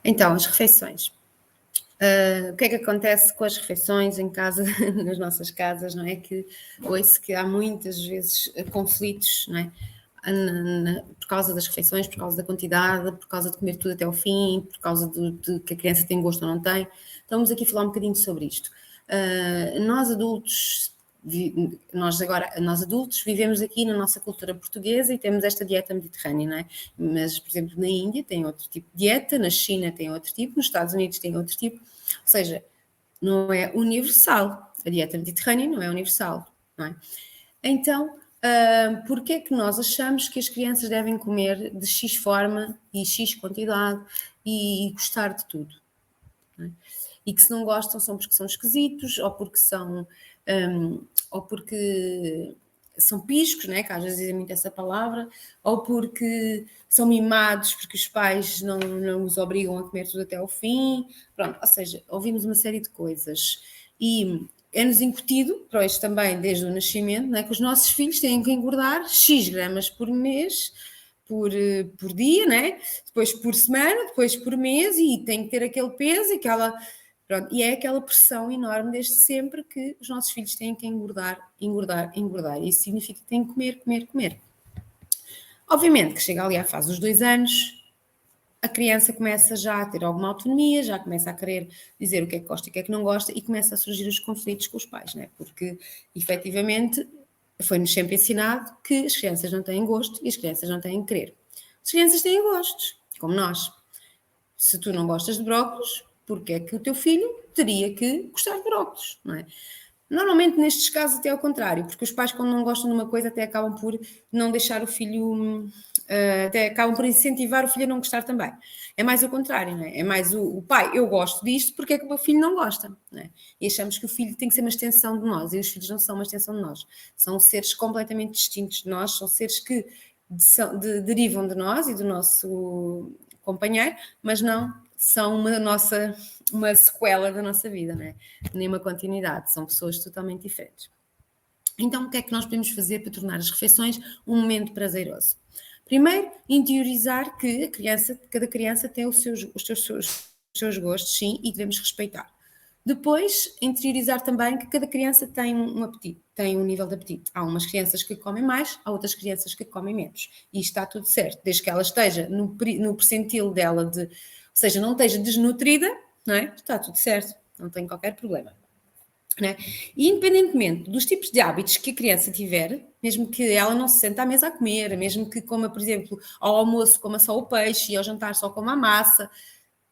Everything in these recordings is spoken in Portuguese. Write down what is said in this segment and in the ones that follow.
Então, as refeições. O que é que acontece com as refeições em casa, nas nossas casas, não é? Que ouço que há muitas vezes conflitos, não é? Por causa das refeições, por causa da quantidade, por causa de comer tudo até ao fim, por causa de que a criança tem gosto ou não tem. Então, vamos aqui falar um bocadinho sobre isto. Nós adultos, nós adultos vivemos aqui na nossa cultura portuguesa e temos esta dieta mediterrânea, não é? Mas, por exemplo, na Índia tem outro tipo de dieta, na China tem outro tipo, nos Estados Unidos tem outro tipo, ou seja, não é universal. A dieta mediterrânea não é universal, não é? Então, porque é que nós achamos que as crianças devem comer de X forma e X quantidade e gostar de tudo? Não é? E que se não gostam são porque são esquisitos ou porque são ou porque são piscos, né? Que às vezes dizem muito essa palavra, ou porque são mimados porque os pais não os obrigam a comer tudo até ao fim. Pronto, ou seja, ouvimos uma série de coisas e é-nos incutido, para isto também desde o nascimento, né, que os nossos filhos têm que engordar X gramas por mês, por dia, né? Depois por semana, depois por mês e tem que ter aquele peso e aquela. Pronto, e é aquela pressão enorme desde sempre que os nossos filhos têm que engordar, engordar, engordar. Isso significa que têm que comer, comer, comer. Obviamente que chega ali à fase dos 2 anos, a criança começa já a ter alguma autonomia, já começa a querer dizer o que é que gosta e o que é que não gosta e começa a surgir os conflitos com os pais, né? Porque efetivamente foi-nos sempre ensinado que as crianças não têm gosto e as crianças não têm querer. As crianças têm gostos, como nós. Se tu não gostas de brócolos, porque é que o teu filho teria que gostar de brócolos, não é? Normalmente nestes casos até ao contrário, porque os pais quando não gostam de uma coisa até acabam por não deixar o filho, até acabam por incentivar o filho a não gostar também. É mais o contrário, não é? É mais o pai, eu gosto disto, porque é que o meu filho não gosta, não é? E achamos que o filho tem que ser uma extensão de nós, e os filhos não são uma extensão de nós. São seres completamente distintos de nós, são seres que derivam de nós e do nosso companheiro, mas não são uma sequela da nossa vida, né? Nem uma continuidade, são pessoas totalmente diferentes. Então, o que é que nós podemos fazer para tornar as refeições um momento prazeroso? Primeiro, interiorizar que cada criança tem os seus gostos, sim, e devemos respeitar. Depois, interiorizar também que cada criança tem um apetite, tem um nível de apetite. Há umas crianças que comem mais, há outras crianças que comem menos. E isto está tudo certo, desde que ela esteja no percentil dela ou seja, não esteja desnutrida, não é? Está tudo certo, não tem qualquer problema. Né? E independentemente dos tipos de hábitos que a criança tiver, mesmo que ela não se senta à mesa a comer, mesmo que coma, por exemplo, ao almoço coma só o peixe e ao jantar só coma a massa,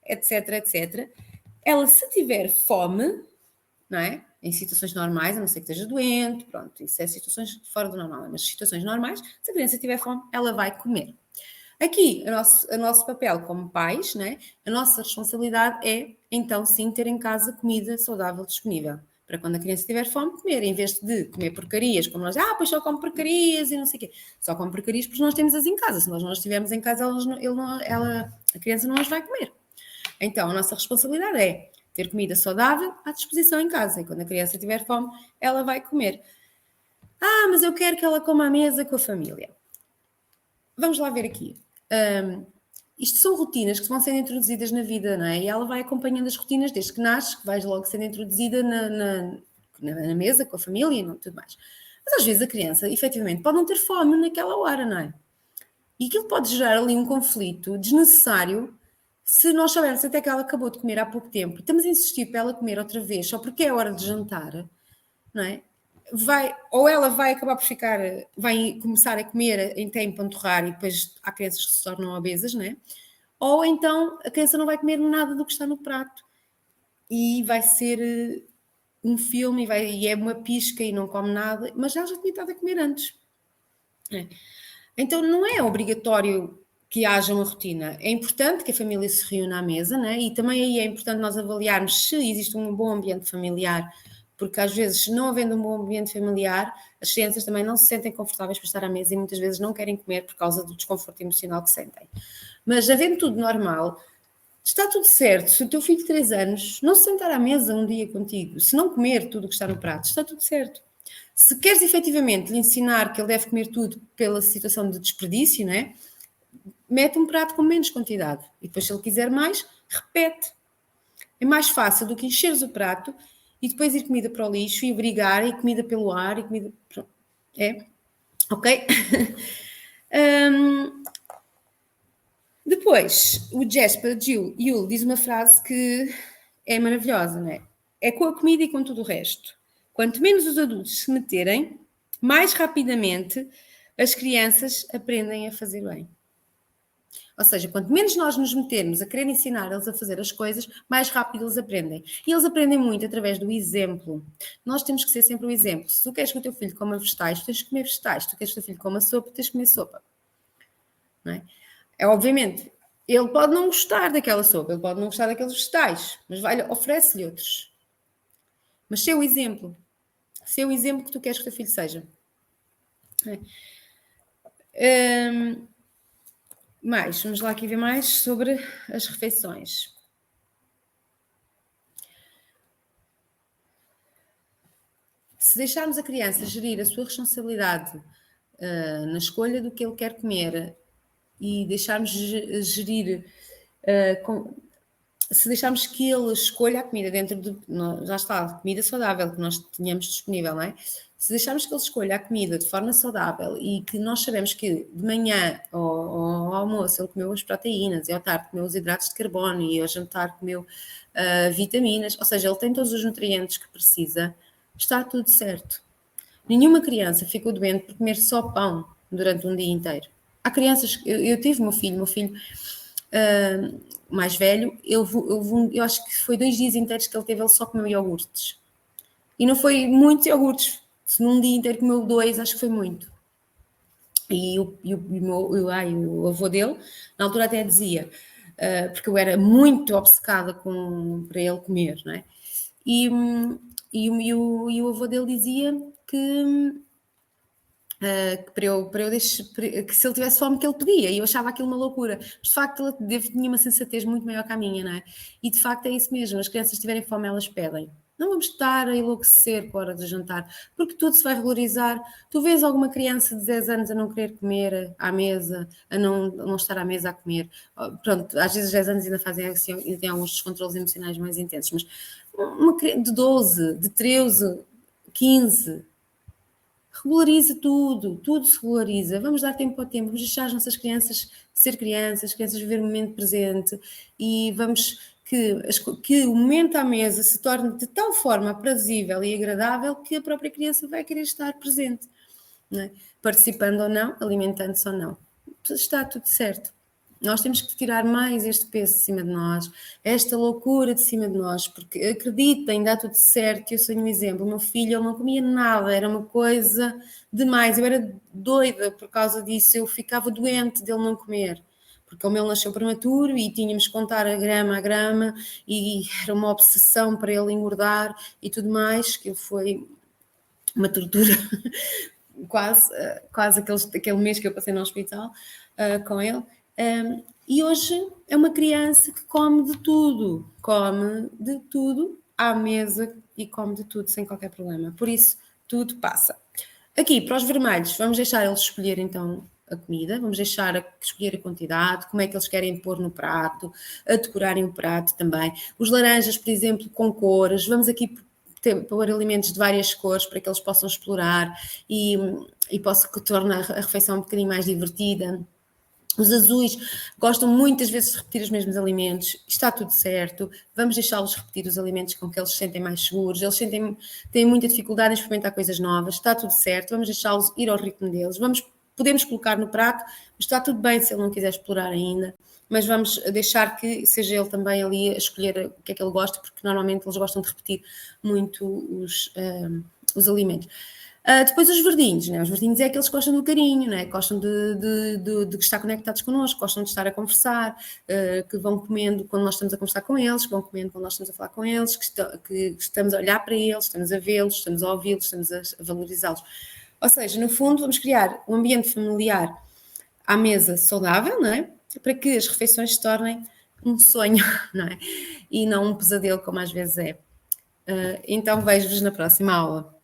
etc, etc, ela se tiver fome, não é? Em situações normais, a não ser que esteja doente, pronto, isso é situações fora do normal, mas situações normais, se a criança tiver fome, ela vai comer. Aqui, o nosso papel como pais, né? A nossa responsabilidade é, então, sim, ter em casa comida saudável disponível. Para quando a criança tiver fome, comer, em vez de comer porcarias, como nós, pois só come porcarias e não sei o quê. Só come porcarias porque nós temos-as em casa. Se nós não as tivermos em casa, a criança não as vai comer. Então, a nossa responsabilidade é ter comida saudável à disposição em casa. E quando a criança tiver fome, ela vai comer. Mas eu quero que ela coma à mesa com a família. Vamos lá ver aqui. Isto são rotinas que vão sendo introduzidas na vida, não é? E ela vai acompanhando as rotinas desde que nasce, que vais logo sendo introduzida na mesa com a família e tudo mais. Mas às vezes a criança, efetivamente, pode não ter fome naquela hora, não é? E aquilo pode gerar ali um conflito desnecessário se nós soubermos até que ela acabou de comer há pouco tempo e estamos a insistir para ela comer outra vez só porque é hora de jantar, não é? Ou ela vai acabar por vai começar a comer em tempo panturrar e depois há crianças que se tornam obesas, né? Ou então a criança não vai comer nada do que está no prato e vai ser um filme e é uma pisca e não come nada, mas ela já tinha estado a comer antes. Né? Então não é obrigatório que haja uma rotina. É importante que a família se reúna à mesa, né? E também aí é importante nós avaliarmos se existe um bom ambiente familiar, porque às vezes, não havendo um bom ambiente familiar, as crianças também não se sentem confortáveis para estar à mesa e muitas vezes não querem comer por causa do desconforto emocional que sentem. Mas havendo tudo normal, está tudo certo. Se o teu filho de 3 anos não se sentar à mesa um dia contigo, se não comer tudo o que está no prato, está tudo certo. Se queres efetivamente lhe ensinar que ele deve comer tudo pela situação de desperdício, não é? mete um prato com menos quantidade. E depois, se ele quiser mais, repete. É mais fácil do que encheres o prato e depois ir comida para o lixo e brigar, e comida pelo ar, e comida... É? Ok? Depois, o Jasper Yule diz uma frase que é maravilhosa, não é? É com a comida e com tudo o resto. Quanto menos os adultos se meterem, mais rapidamente as crianças aprendem a fazer bem. Ou seja, quanto menos nós nos metermos a querer ensinar eles a fazer as coisas, mais rápido eles aprendem. E eles aprendem muito através do exemplo. Nós temos que ser sempre o exemplo. Se tu queres que o teu filho coma vegetais, tens que comer vegetais. Se tu queres que o teu filho coma sopa, tens que comer sopa. Não é? É, obviamente, ele pode não gostar daquela sopa, ele pode não gostar daqueles vegetais, mas oferece-lhe outros. Mas ser o exemplo. Ser o exemplo que tu queres que o teu filho seja. Vamos lá aqui ver mais sobre as refeições. Se deixarmos a criança gerir a sua responsabilidade na escolha do que ele quer comer e deixarmos gerir, se deixarmos que ele escolha a comida dentro de, já está, comida saudável que nós tenhamos disponível, não é? Se deixarmos que ele escolha a comida de forma saudável e que nós sabemos que de manhã ao almoço ele comeu as proteínas, e ao tarde comeu os hidratos de carbono, e ao jantar comeu vitaminas, ou seja, ele tem todos os nutrientes que precisa, está tudo certo. Nenhuma criança ficou doente por comer só pão durante um dia inteiro. Há crianças, eu tive meu filho mais velho, eu acho que foi 2 dias inteiros que ele teve, ele só comeu iogurtes. E não foi muitos iogurtes. Se num dia inteiro comeu 2, acho que foi muito. E o avô dele, na altura até dizia, porque eu era muito obcecada para ele comer, não é? E o avô dele dizia que que se ele tivesse fome que ele pedia, e eu achava aquilo uma loucura, mas de facto ele tinha uma sensatez muito maior que a minha, não é? E de facto é isso mesmo, as crianças se tiverem fome elas pedem. Não vamos estar a enlouquecer com a hora de jantar, porque tudo se vai valorizar. Tu vês alguma criança de 10 anos a não querer comer à mesa, a não estar à mesa a comer. Pronto, às vezes 10 anos ainda fazem assim, ainda têm alguns descontroles emocionais mais intensos, mas uma criança de 12, de 13, 15, regulariza tudo se regulariza. Vamos dar tempo ao tempo, vamos deixar as nossas crianças ser crianças, viver o momento presente, e vamos que o momento à mesa se torne de tal forma aprazível e agradável que a própria criança vai querer estar presente, não é? Participando ou não, alimentando-se ou não. Está tudo certo. Nós temos que tirar mais este peso de cima de nós, esta loucura de cima de nós, porque acreditem, dá tudo certo. Eu sou um exemplo, o meu filho, ele não comia nada, era uma coisa demais, eu era doida por causa disso, eu ficava doente dele não comer, porque como ele nasceu prematuro e tínhamos que contar a grama, e era uma obsessão para ele engordar e tudo mais, que foi uma tortura, quase aquele mês que eu passei no hospital com ele. E hoje é uma criança que come de tudo à mesa e come de tudo sem qualquer problema. Por isso, tudo passa. Aqui, para os vermelhos, vamos deixar eles escolher então a comida, vamos deixar escolher a quantidade, como é que eles querem pôr no prato, a decorarem o prato também. Os laranjas, por exemplo, com cores, vamos aqui pôr alimentos de várias cores para que eles possam explorar e possa que torne a refeição um bocadinho mais divertida. Os azuis gostam muitas vezes de repetir os mesmos alimentos, está tudo certo, vamos deixá-los repetir os alimentos com que eles se sentem mais seguros, eles têm muita dificuldade em experimentar coisas novas, está tudo certo, vamos deixá-los ir ao ritmo deles, podemos colocar no prato, mas está tudo bem se ele não quiser explorar ainda, mas vamos deixar que seja ele também ali a escolher o que é que ele gosta, porque normalmente eles gostam de repetir muito os alimentos. Depois os verdinhos, né? Os verdinhos é aqueles que gostam do carinho, né? Gostam de estar conectados connosco, gostam de estar a conversar, que vão comendo quando nós estamos a conversar com eles, que vão comendo quando nós estamos a falar com eles, que estamos a olhar para eles, estamos a vê-los, estamos a ouvi-los, estamos a valorizá-los. Ou seja, no fundo, vamos criar um ambiente familiar à mesa saudável, não é? Para que as refeições se tornem um sonho, não é? E não um pesadelo, como às vezes é. Então vejo-vos na próxima aula.